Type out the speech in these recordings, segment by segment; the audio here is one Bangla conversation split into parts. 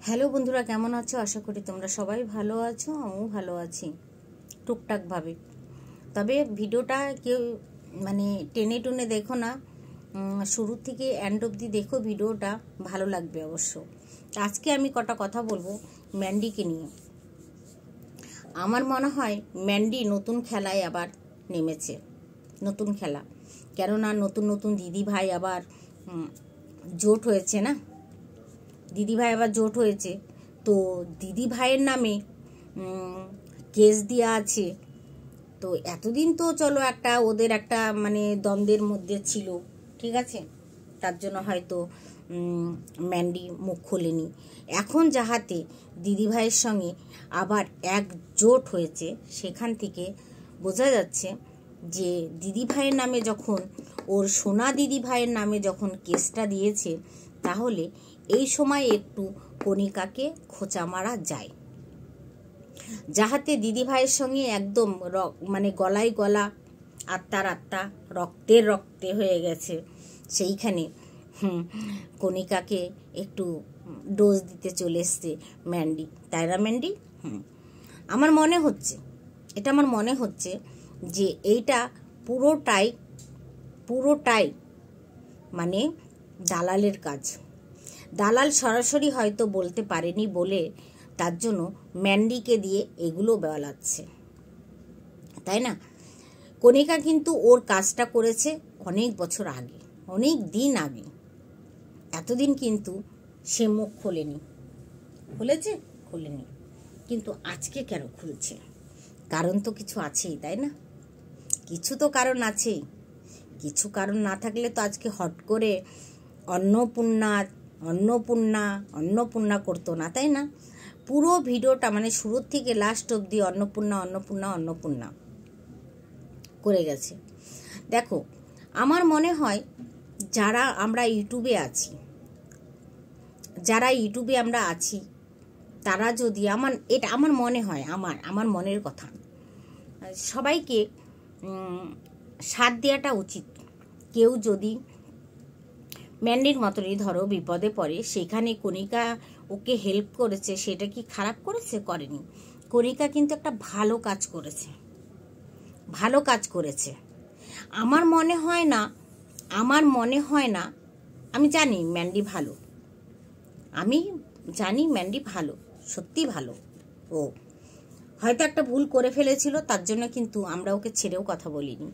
হ্যালো বন্ধুরা, কেমন আছো? আশা করি তোমরা সবাই ভালো আছো, আমিও ভালো আছি টুকটাকভাবে। তবে ভিডিওটা কেউ টেনে টুনে দেখো না, শুরু থেকে এন্ড অবধি দেখো, ভিডিওটা ভালো লাগবে অবশ্য। আজকে আমি কটা কথা বলবো ম্যান্ডিকে নিয়ে। আমার মনে হয় ম্যান্ডি নতুন খেলায় আবার নেমেছে, নতুন খেলা। কেননা নতুন নতুন দিদি ভাই আবার জোট হয়েছে না, দিদিভাই আবার জোট হয়েছে। তো দিদি ভাইয়ের নামে কেস দেওয়া আছে। তো এতদিন তো চলো একটা ওদের একটা দ্বন্দ্বের মধ্যে ছিল, ঠিক আছে, তার জন্য হয়তো ম্যান্ডি মুখ খোলেনি। এখন যাহাতে দিদি ভাইয়ের সঙ্গে আবার একজোট হয়েছে, সেখান থেকে বোঝা যাচ্ছে যে দিদি ভাইয়ের নামে যখন, ওর সোনা দিদি ভাইয়ের নামে যখন কেসটা দিয়েছে, তাহলে এই সময় একটু কণিকাকে খোঁচা মারা যায়, যাহাতে দিদি ভাইয়ের সঙ্গে একদম গলায় গলা, আত্মার আত্মা, রক্তের রক্তে হয়ে গেছে। সেইখানে কণিকাকে একটু ডোজ দিতে চলে এসছে ম্যান্ডি, তাই না ম্যান্ডি? আমার মনে হচ্ছে, এটা আমার মনে হচ্ছে যে এইটা পুরোটাই দালালের কাজ। দালাল সরাসরি হয়তো বলতে পারেনি বলে তার জন্য ম্যান্ডিকে দিয়ে এগুলো বলাচ্ছে, তাই না? কণিকা কিন্তু ওর কাজটা করেছে অনেক বছর আগে, অনেক দিন আগে। এতদিন কিন্তু সে মুখ খোলেনি, খোলেনি, কিন্তু আজকে কেন খুলছে? কারণ তো কিছু আছেই, তাই না? কিছু তো কারণ আছেই। কিছু কারণ না থাকলে তো আজকে হট করে অন্নপূর্ণা করতো না, তাই না? পুরো ভিডিওটা শুরু থেকে লাস্ট অবধি অন্নপূর্ণা করে গেছে। দেখো, আমার মনে হয় যারা আমরা ইউটিউবে আছি, তারা যদি আমার মনে হয়, আমার মনের কথা, সবাইকে সাথ দেওয়াটা উচিত। কেউ যদি ম্যান্ডির মতনই ধরো বিপদে পড়ে, সেখানে কণিকা ওকে হেল্প করেছে, সেটা কি খারাপ করেছে? করেনি। কণিকা কিন্তু একটা ভালো কাজ করেছে। আমার মনে হয় না, আমি জানি ম্যান্ডি ভালো, সত্যি ভালো। ও হয়তো একটা ভুল করে ফেলেছিল, তার জন্য কিন্তু আমরা ওকে ছেড়েও কথা বলিনি।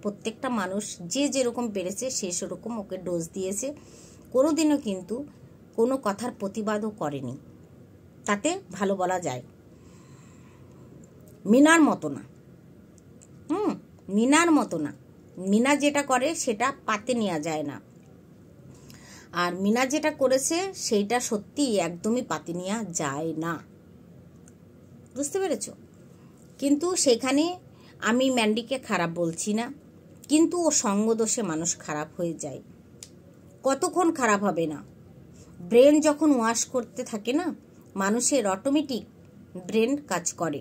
প্রত্যেকটা মানুষ যে যেরকম পেরেছে সে সেরকম ওকে ডোজ দিয়েছে, কোনোদিনও কিন্তু কোনো কথার প্রতিবাদও করেনি। তাতে ভালো বলা যায়। মিনার মতো না, মিনা যেটা করে সেটা পাতে নেওয়া যায় না, আর মিনা যেটা করেছে সেইটা সত্যি একদমই পাতে নেওয়া যায় না, বুঝতে পেরেছ? কিন্তু সেখানে আমি ম্যান্ডিকে খারাপ বলছি না, কিন্তু ও সঙ্গদোষে মানুষ খারাপ হয়ে যায়। কতক্ষণ খারাপ হবে না? ব্রেন যখন ওয়াশ করতে থাকে না, মানুষের অটোমেটিক ব্রেন কাজ করে।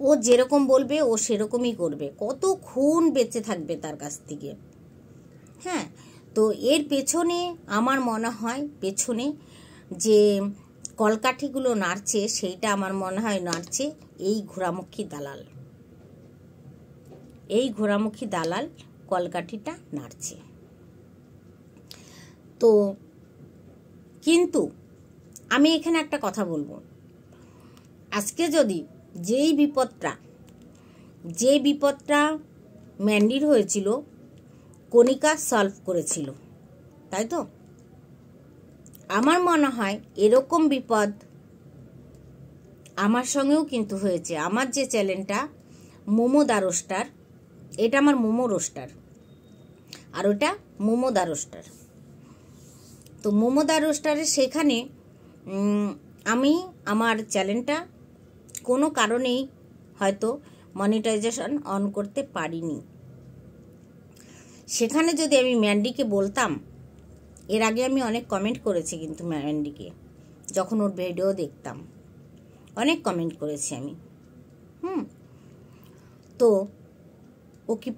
ও যেরকম বলবে ও সেরকমই করবে। কত খুন বেঁচে থাকবে তার কাছ থেকে? হ্যাঁ, তো এর পেছনে আমার মনে হয় যে কলকাঠিগুলো নাড়ছে, সেইটা আমার মনে হয় নাড়ছে এই ঘোড়ামুখী দালাল কলকাঠিটা নাড়ছে। তো কিন্তু আমি এখানে একটা কথা বলবো, আজকে যদি যে বিপদটা ম্যান্ডির হয়েছিল, কণিকা সলভ করেছিল, তাই তো? আমার মনে হয় এরকম বিপদ আমার সঙ্গেও কিন্তু হয়েছে। আমার যে চ্যানেলটা মোমো দা রোস্টার, এটা আমার মোমো রোস্টার, আর ওটা মোমো দা রোস্টার। তো মোমো দা রোস্টারের সেখানে আমি আমার চ্যানেলটা কোনো কারণেই হয়তো মনিটাইজেশন অন করতে পারিনি। সেখানে যদি আমি ম্যান্ডিকে বলতাম, এর আগে আমি অনেক কমেন্ট করেছি কিন্তু ম্যান্ডিকে, যখন ওর ভিডিও দেখতাম অনেক কমেন্ট করেছি আমি। তো ও কি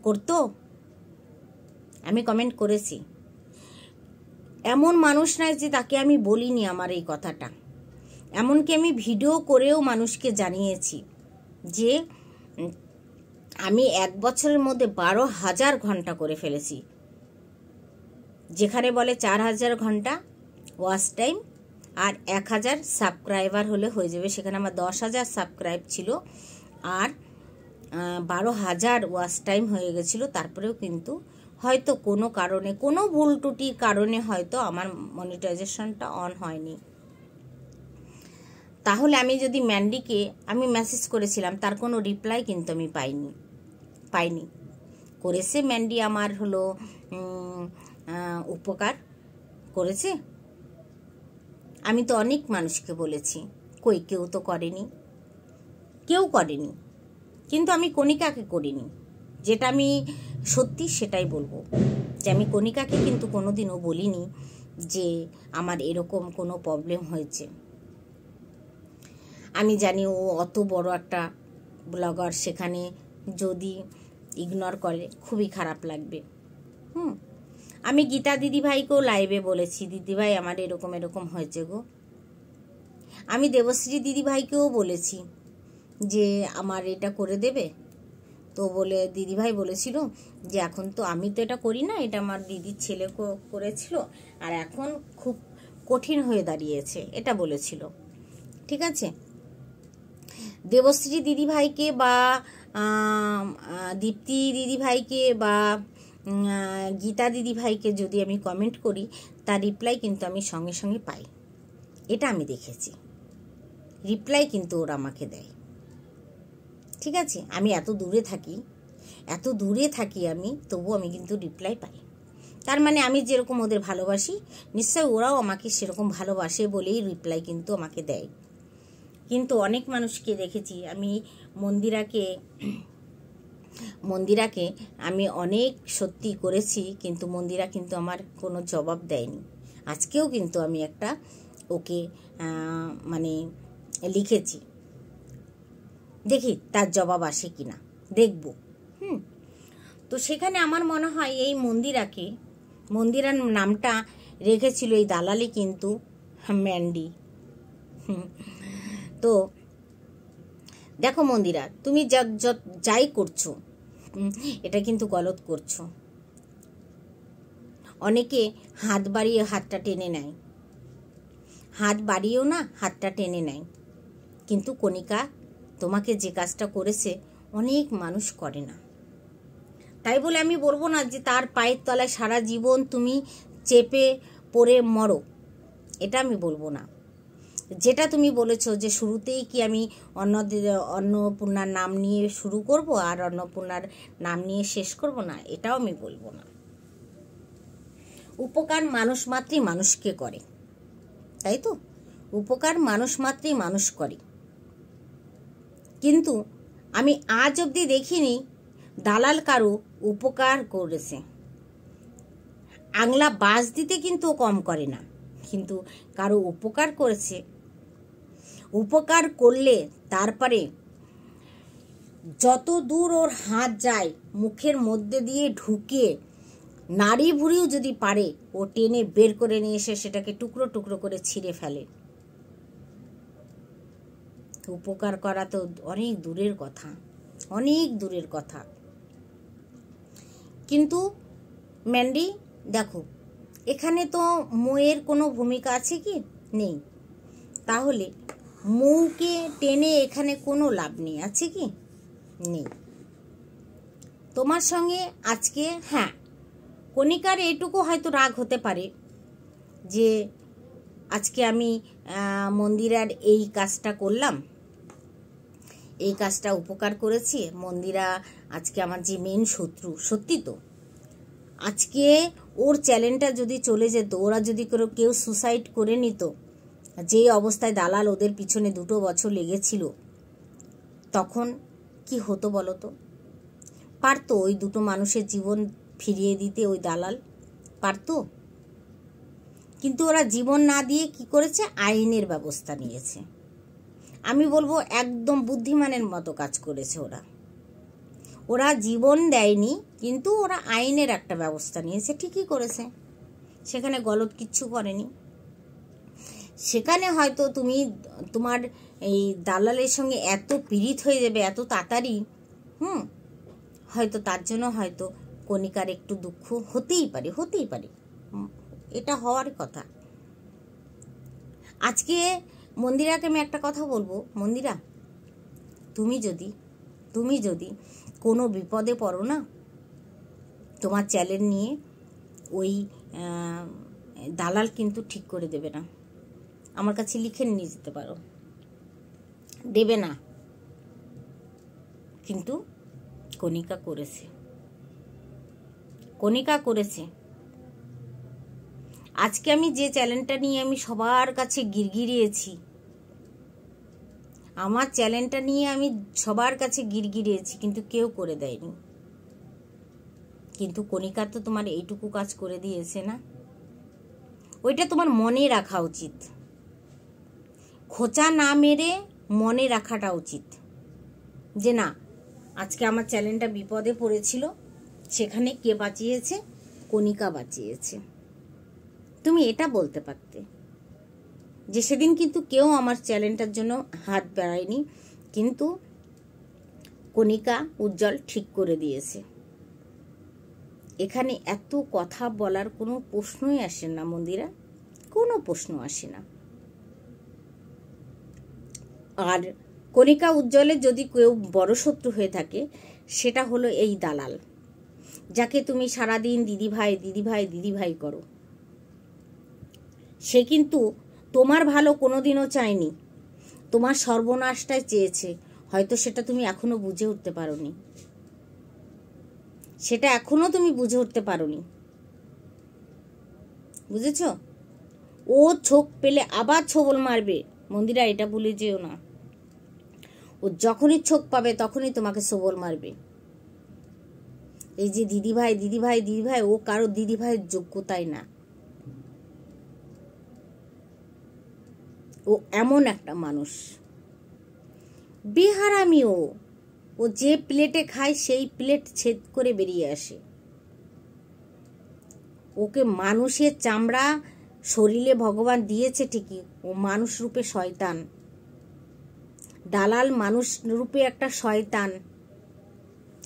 করতো? আমি কমেন্ট করেছি। এমন মানুষ নাই যে তাকে আমি বলিনি আমার এই কথাটা। এমনকি আমি ভিডিও করেও মানুষকে জানিয়েছি যে আমি 1 বছরের মধ্যে 12,000 ঘন্টা করে ফেলেছি। যেখানে বলে 4,000 ঘন্টা ওয়াচ টাইম আর 1,000 সাবস্ক্রাইবার হলে হয়ে যাবে, সেখানে আমার 10,000 সাবস্ক্রাইব ছিল আর 12,000 ওয়াচ টাইম হয়ে গেছিলো। তারপরেও কিন্তু হয়তো কোনো কারণে, কোনো ভুল ত্রুটির কারণে হয়তো আমার মনিটাইজেশনটা অন হয়নি। তাহলে আমি যদি ম্যান্ডিকে আমি মেসেজ করেছিলাম, তার কোনো রিপ্লাই কিন্তু আমি পাইনি। করেছে ম্যান্ডি আমার হলো উপকার করেছে। আমি তো অনেক মানুষকে বলেছি, কই কেউ তো করেনি, কেউ করেনি। কিন্তু আমি কণিকাকে করিনি, যেটা আমি সত্যি সেটাই বলবো, যে আমি কণিকাকে কিন্তু কোনোদিনও বলিনি যে আমার এরকম কোনো প্রবলেম হয়েছে। আমি জানি ও অত বড় একটা ব্লগার, সেখানে যদি ইগনোর করে খুবই খারাপ লাগবে। আমি গীতা দিদিভাইকেও লাইভে বলেছি, দিদিভাই আমার এরকম এরকম হয়েছে গো। আমি দেবশ্রী দিদিভাইকেও বলেছি যে আমার এটা করে দেবে, তো বলে দিদিভাই বলেছিল যে এখন তো আমি তো এটা করি না, এটা আমার দিদির ছেলে করেছিল আর এখন খুব কঠিন হয়ে দাঁড়িয়েছে, এটা বলেছিল। ঠিক আছে, দেবশ্রী দিদিভাইকে বা দীপ্তি দিদিভাইকে বা গীতা দিদিভাইকে যদি আমি কমেন্ট করি, তার রিপ্লাই কিন্তু আমি সঙ্গে সঙ্গে পাই, এটা আমি দেখেছি। রিপ্লাই কিন্তু ওরা আমাকে দেয়। ঠিক আছে, আমি এত দূরে থাকি আমি, তবু আমি কিন্তু রিপ্লাই পাই। তার মানে আমি যেরকম ওদের ভালোবাসি, নিশ্চয় ওরাও আমাকে সেরকম ভালোবাসে বলেই রিপ্লাই কিন্তু আমাকে দেয়। কিন্তু অনেক মানুষকে দেখেছি আমি, মন্দিরাকে আমি অনেক সত্যি করেছি, কিন্তু মন্দিরা কিন্তু আমার কোনো জবাব দেয়নি। আজকেও কিন্তু আমি একটা ওকে মানে লিখেছি, দেখি তার জবাব আসে কিনা, দেখব। তো সেখানে আমার মনে হয় এই মন্দিরার নামটা রেখেছিল এই দালালি কিন্তু ম্যান্ডি। তো দেখো মন্দিরা, তুমি যাই করছো এটা কিন্তু গলত করছো। অনেকে হাত বাড়িয়ে হাতটা টেনে নেয়, হাত বাড়িয়েও না হাতটা টেনে নেয়, কিন্তু কণিকা তোমাকে যে কাজটা করেছে অনেক মানুষ করে না। তাই বলে আমি বলবো না যে তার পায়ের তলায় সারা জীবন তুমি চেপে পড়ে মরো, এটা আমি বলবো না। যেটা তুমি বলেছো যে শুরুতেই কি আমি অন্নপূর্ণার নাম নিয়ে শুরু করব আর অন্নপূর্ণার নাম নিয়ে শেষ করব না, এটাও আমি বলবো না। উপকার মানুষ মাত্রই মানুষকে করে, তাই তো? উপকার মানুষ মাত্রই মানুষ করে। কিন্তু আমি আজ অবধি দেখিনি দালাল কারো উপকার করেছে। আংলা বাস দিতে কিন্তু ও কম করে না, কিন্তু কারো উপকার করেছে। উপকার করলে তারপরে যত দূর ওর হাত যায় মুখের মধ্যে দিয়ে ঢুকে নাড়ি ভুড়িও যদি পারে ও টেনে বের করে নিয়ে এসে সেটাকে টুকরো টুকরো করে ছিঁড়ে ফেলে। উপকার করা তো অনেক দূরের কথা, অনেক দূরের কথা। কিন্তু ম্যান্ডি দেখো, এখানে তো মৌয়ের কোনো ভূমিকা আছে কি? নেই। তাহলে মৌকে টেনে এখানে কোনো লাভ নেই, আছে কি? নেই। তোমার সঙ্গে আজকে হ্যাঁ কণিকার এইটুকু হয়তো রাগ হতে পারে যে আজকে আমি মন্দিরার এই কাজটা করলাম, এই কাজটা উপকার করেছি। মন্দিরা আজকে আমার যে মেন শত্রু, সত্যি তো, আজকে ওর চ্যানেলটা যদি চলে যেত, ওরা যদি কেউ সুসাইড করে নিত, যে অবস্থায় দালাল ওদের পিছনে 2 বছর লেগেছিল, তখন কি হতো বলো তো? পারতো ওই 2 মানুষের জীবন ফিরিয়ে দিতে ওই দালাল? পারতো? কিন্তু ওরা জীবন না দিয়ে কি করেছে? আইনের ব্যবস্থা নিয়েছে। আমি বলবো একদম বুদ্ধিমানের মতো কাজ করেছে ওরা জীবন দেয়নি, কিন্তু ওরা আইনের একটা ব্যবস্থা নিয়েছে, ঠিকই করেছে। সেখানে গলত কিচ্ছু করেনি। সেখানে হয়তো তুমি তোমার এই দালালের সঙ্গে এত পীড়িত হয়ে যাবে এত তাড়াতাড়ি, হয়তো তার জন্য হয়তো কণিকার একটু দুঃখ হতেই পারে, এটা হওয়ার কথা। আজকে মন্দিরাকে আমি একটা কথা বলবো, মন্দিরা, তুমি যদি কোনো বিপদে পড়ো না, তোমার চ্যালেঞ্জ নিয়ে ওই দালাল কিন্তু ঠিক করে দেবে না। আমার কাছে লিখে নিয়ে যেতে পারো, দেবে না। কিন্তু কণিকা করেছে। আজকে আমি যে চ্যালেঞ্জটা নিয়ে আমি সবার কাছে গিরগিরিয়েছি, আমার চ্যালেঞ্জটা নিয়ে আমি সবার কাছে গিরগিরিয়েছি, কিন্তু কেউ করে দেয়নি। কিন্তু কণিকা তো তোমার এইটুকু কাজ করে দিয়েছে না, ওইটা তোমার মনে রাখা উচিত। খোঁচা না মেরে মনে রাখাটা উচিত যে না, আজকে আমার চ্যালেঞ্জটা বিপদে পড়েছিল, সেখানে কে বাঁচিয়েছে? কণিকা বাঁচিয়েছে। তুমি এটা বলতে পারতে যে সেদিন কিন্তু কেউ আমার চ্যালেঞ্জটার জন্য হাত বাড়ায়নি, কিন্তু কণিকা উজ্জ্বল ঠিক করে দিয়েছে। এখানে এত কথা বলার কোনো প্রশ্নই আসে না মন্দিরা, কোনো প্রশ্ন আসে না। আর কণিকা উজ্জ্বলের যদি কেউ বড় শত্রু হয়ে থাকে, সেটা হলো এই দালাল, যাকে তুমি সারাদিন দিদিভাই করো। সে কিন্তু তোমার ভালো কোনোদিনও চায়নি, তোমার সর্বনাশটাই চেয়েছে। হয়তো সেটা তুমি এখনো বুঝে উঠতে পারোনি, বুঝেছ? ও ছোক পেলে আবার ছোবল মারবে মন্দিরা, এটা ভুলে যেও না। ও যখনই ছোক পাবে তখনই তোমাকে সবল মারবে। এই যে দিদিভাই, ও কারো দিদিভাইয়ের যোগ্যতাই না। ও এমন একটা মানুষ, বেহারামি। ও যে প্লেটে খায় সেই প্লেট ছেদ করে বেরিয়ে আসে। ওকে মানুষের চামড়া শরীরে ভগবান দিয়েছে ঠিকই, ও মানুষ রূপে শয়তান। দালাল মানুষ রূপে একটা শয়তান,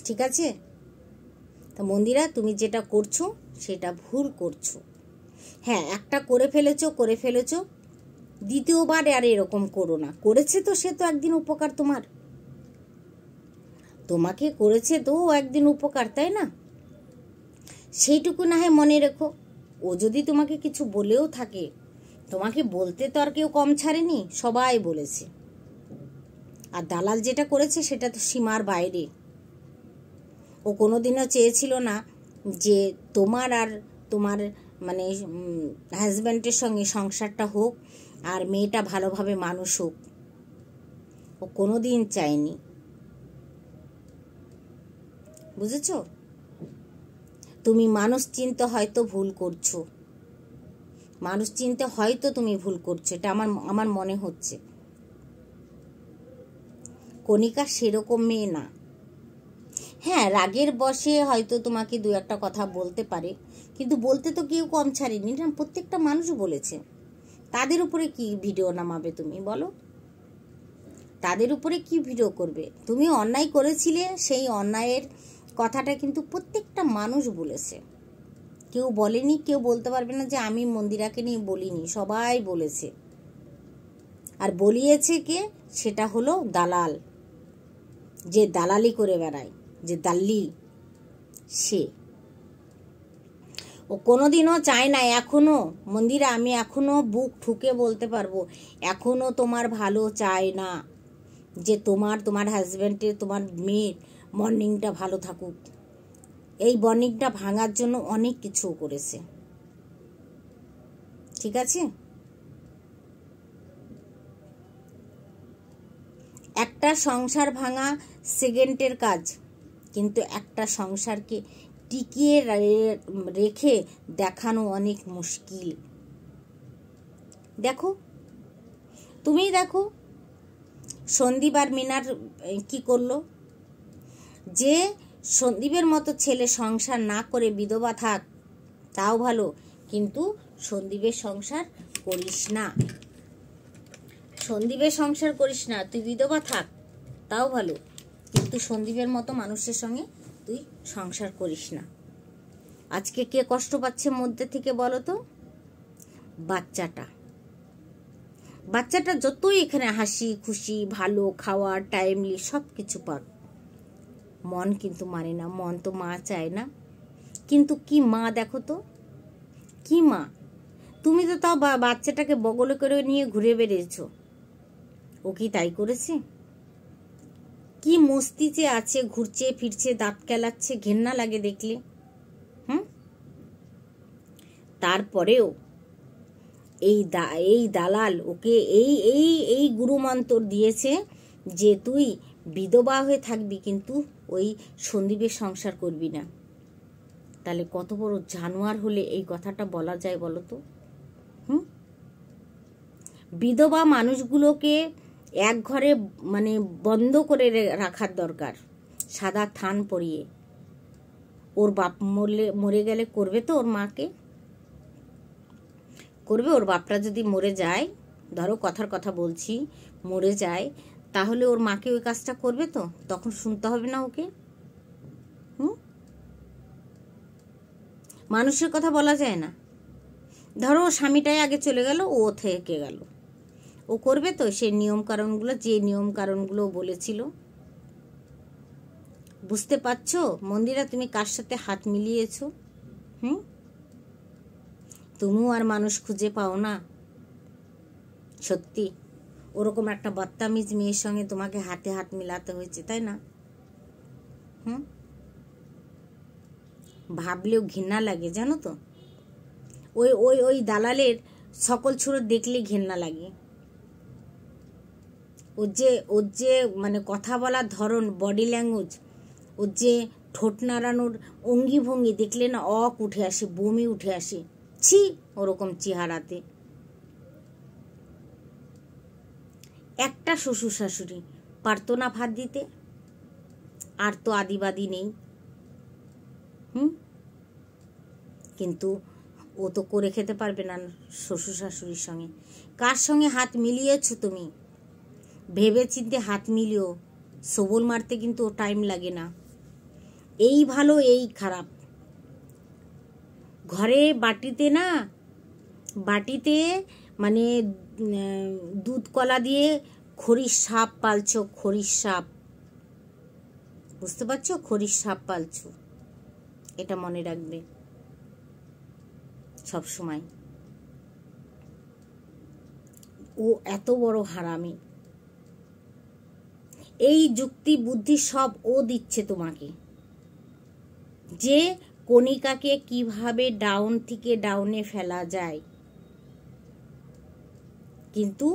ঠিক আছে? তা মন্দিরা, তুমি যেটা করছো সেটা ভুল করছো। হ্যাঁ, একটা করে ফেলেছো, দ্বিতীয়বার আর এরকম করো না। করেছে তো সে তো একদিন উপকার, তোমাকে করেছে তো একদিন উপকার, তাই না? সেইটুকু না হয় মনে রেখো। ও যদি তোমাকে কিছু বলেও থাকে, তোমাকে বলতে তো আর কেউ কম ছাড়েনি, সবাই বলেছে। আর দালাল যেটা করেছে সেটা তো সীমার বাইরে। ও কোনোদিনও চেয়েছিল না যে তোমার আর তোমার মানে হাজব্যান্ডের সঙ্গে সংসারটা হোক আর মেয়েটা ভালোভাবে মানুষ হোক। ও কোনোদিন চায়নি, বুঝেছ? তুমি মানুষ চিনতে হয়তো ভুল করছো, তুমি ভুল করছো, এটা আমার মনে হচ্ছে। কণিকা সেরকম মেয়ে না। হ্যাঁ, রাগের বশে হয়তো তোমাকে দু একটা কথা বলতে পারে, কিন্তু বলতে তো কেউ কম ছাড়েনি না, প্রত্যেকটা মানুষ বলেছে। তাদের উপরে কি ভিডিও নামাবে তুমি বলো? তাদের উপরে কি ভিডিও করবে? তুমি অন্যায় করেছিলে, সেই অন্যায়ের কথাটা কিন্তু প্রত্যেকটা মানুষ বলেছে। কেউ বলেনি, কেউ বলতে পারবে না যে আমি মন্দিরাকে নিয়ে বলিনি, সবাই বলেছে। আর বলিয়েছে কে? সেটা হলো দালাল, যে দালালি করে বেড়ায়, যে দাল্লি, সে। ও কোনোদিনও চায় না, এখনো মন্দিরা, আমি এখনো বুক ঠুকে বলতে পারবো, এখনো তোমার ভালো চায় না যে তোমার হাজব্যান্ডের, তোমার মেয়ের বন্ডিংটা ভালো থাকুক। এই বন্ডিংটা ভাঙার জন্য অনেক কিছু করেছে, ঠিক আছে? একটা সংসার ভাঙা সেকেন্ডের কাজ, কিন্তু একটা সংসারকে টিকিয়ে রেখে দেখানো অনেক মুশকিল। তুমি দেখো সন্দীপ আর মিনার কি করলো। যে সন্দীপের মতো ছেলে সংসার না করে বিধবা থাক তাও ভালো, কিন্তু সন্দীপের সংসার করিস না, সন্দীপের সংসার করিস না। তুই বিধবা থাক তাও ভালো, কিন্তু সন্দীপের মতো মানুষের সঙ্গে তুই সংসার করিস না। আজকে কে কষ্ট পাচ্ছে মধ্যে থেকে বলো তো? বাচ্চাটা। বাচ্চাটা যতই এখানে হাসি খুশি ভালো খাওয়া টাইমলি সব কিছু পাক, মন কিন্তু মানে না। মন তো মা চায় না, কিন্তু কি মা দেখো তো, কি মা। তুমি তো তাও বাচ্চাটাকে বগলে করে নিয়ে ঘুরে বেরিয়েছো, ও কি তাই করেছে? কি মস্তিতে আছে, ঘুরছে ফিরছে, দাঁত কেলাচ্ছে, ঘেন্না লাগে দেখলে। তারপরেও এই দালাল ওকে এই গুরুমন্ত্র দিয়েছে যে তুই বিধবা হয়ে থাকবি, কিন্তু ওই সন্দীপের সংসার করবি না। তাহলে কত বড় জানোয়ার হলে এই কথাটা বলা যায় বলো তো? বিধবা মানুষগুলোকে এক ঘরে মানে বন্ধ করে রাখার দরকার, সাদা থান পরিয়ে। ওর বাপ মরে গেলে করবে তো ওর মাকে? করবে? ওর বাপটা যদি মরে যায়, ধরো কথার কথা বলছি, মরে যায়, তাহলে ওর মাকে ওই কাজটা করবে তো? তখন শুনতে হবে না ওকে? মানুষের কথা বলা যায় না। ধরো স্বামীটাই আগে চলে গেল, ও থেকে গেল, ও করবে তো সেই নিয়ম কারণগুলো, যে নিয়ম কারণগুলো বলেছিল। বুঝতে পারছো মন্দিরা তুমি কার সাথে হাত মিলিয়েছো? তুমিও আর মানুষ খুঁজে পাও না সত্যি? ওরকম একটা বদতামিজ মেয়ের সঙ্গে তোমাকে হাতে হাত মিলাতে হয়েছে, তাই না? ভাবলেও ঘৃণা লাগে জানো তো। ওই ওই ওই দালালের সকল ছুড়ো দেখলে ঘৃণা লাগে। ওর যে মানে কথা বলার ধরন, বডি ল্যাঙ্গুয়েজ, ওর যে ঠোঁট নাড়ানোর অঙ্গি ভঙ্গি দেখলে না অক উঠে আসে, বমি উঠে আসে। ছি ওরকম চেহারাতে। একটা শ্বশুর শাশুড়ি পারতো না ভাত দিতে? আর তো আদিবাদী নেই। কিন্তু ও তো করে খেতে পারবে না শ্বশুর শাশুড়ির সঙ্গে। কার সঙ্গে হাত মিলিয়েছো তুমি? ভেবে চিন্তে হাত মিলিও। সবল মারতে কিন্তু টাইম লাগে না। এই ভালো এই খারাপ। ঘরে বাটিতে মানে দুধ কলা দিয়ে খড়ির সাপ পালছো, খড়ির সাপ। বুঝতে পারছো? খড়ির সাপ পালছো, এটা মনে রাখবে সব সময়। ও এত বড় হারামি। এই যুক্তি বুদ্ধি সব ও দিচ্ছে তোমাকে, যে কণিকাকে কিভাবে ডাউন থেকে ডাউনে ফেলা যায়। কিন্তু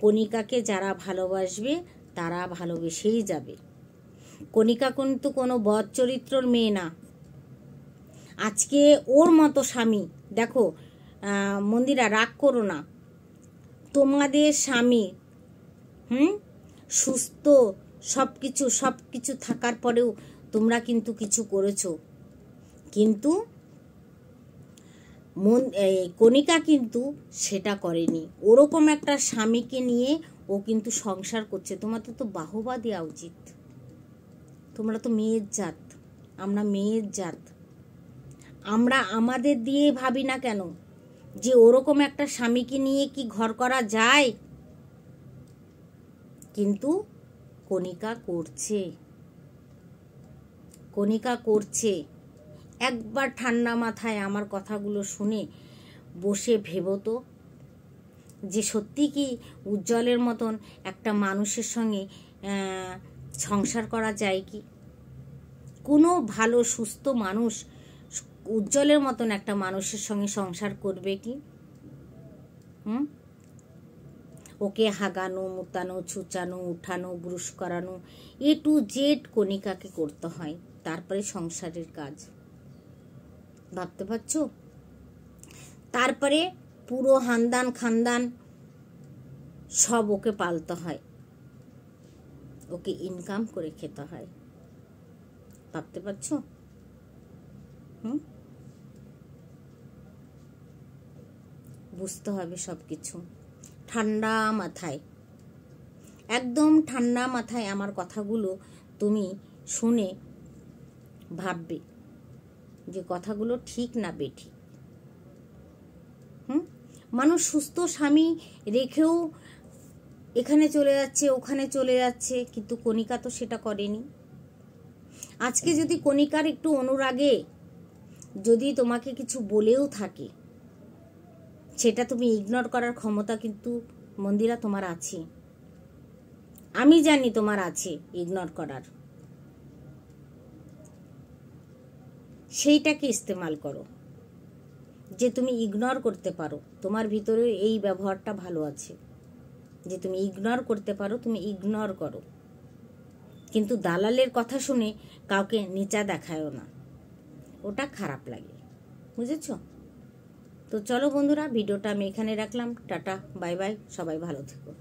কণিকাকে যারা ভালোবাসবে তারা ভালোবেসেই যাবে। কণিকা কিন্তু কোনো বদ চরিত্রর মেয়ে না। আজকে ওর মতো স্বামী দেখো, মন্দিরা রাগ করো না, তোমাদের স্বামী সুস্থ সব কিছু থাকার পরেও তোমরা কিন্তু কিছু করেছো, কিন্তু কণিকা কিন্তু সেটা করেনি। ওরকম একটা স্বামীকে নিয়ে ও কিন্তু সংসার করছে। তোমাদের তো বাহবা দেওয়া উচিত। তোমরা তো মেয়ের জাত, আমরা মেয়ের জাত। আমরা আমাদের দিয়ে ভাবি না কেন যে ওরকম একটা স্বামীকে নিয়ে কি ঘর করা যায়? কিন্তু কণিকা করছে। একবার ঠান্ডা মাথায় আমার কথাগুলো শুনে বসে ভেবো তো, যে সত্যি কি উজ্জ্বলের মতন একটা মানুষের সঙ্গে সংসার করা যায় কি? কোনো ভালো সুস্থ মানুষ উজ্জ্বলের মতন একটা মানুষের সঙ্গে সংসার করবে কি? ওকে হাগানো, মুতানো, ছুচানো, উঠানো, ব্রুশ করানো, A to Z কণিকাকে করতে হয়, তারপরে সংসারের কাজ। ভাবতে পারছো? তারপরে পুরো হান্দান খানদান সব ওকে পালতে হয়, ওকে ইনকাম করে খেতে হয়। ভাবতে পারছো? বুঝতে হবে সব কিছু ঠান্ডা মাথায়, একদম ঠান্ডা মাথায় আমার কথাগুলো তুমি শুনে ভাববে যে কথাগুলো ঠিক না বেঠিক। মানুষ সুস্থ স্বামী রেখেও এখানে চলে যাচ্ছে ওখানে চলে যাচ্ছে, কিন্তু কণিকা তো সেটা করেনি। আজকে যদি কণিকার একটু অনুরাগে যদি তোমাকে কিছু বলেও থাকে, সেটা তুমি ইগনোর করার ক্ষমতা কিন্তু মন্দিরা তোমার আছে। আমি জানি তোমার আছে ইগনোর করার, সেইটাকে ইস্তেমাল করো যে তুমি ইগনোর করতে পারো। তোমার ভিতরে এই ব্যবহারটা ভালো আছে যে তুমি ইগনোর করতে পারো, তুমি ইগনোর করো। কিন্তু দালালের কথা শুনে কাউকে নিচা দেখায়ও না, ওটা খারাপ লাগে, বুঝেছ? তো চলো বন্ধুরা, ভিডিওটা আমি এখানে রাখলাম। টাটা, বাই বাই, সবাই ভালো থেকো।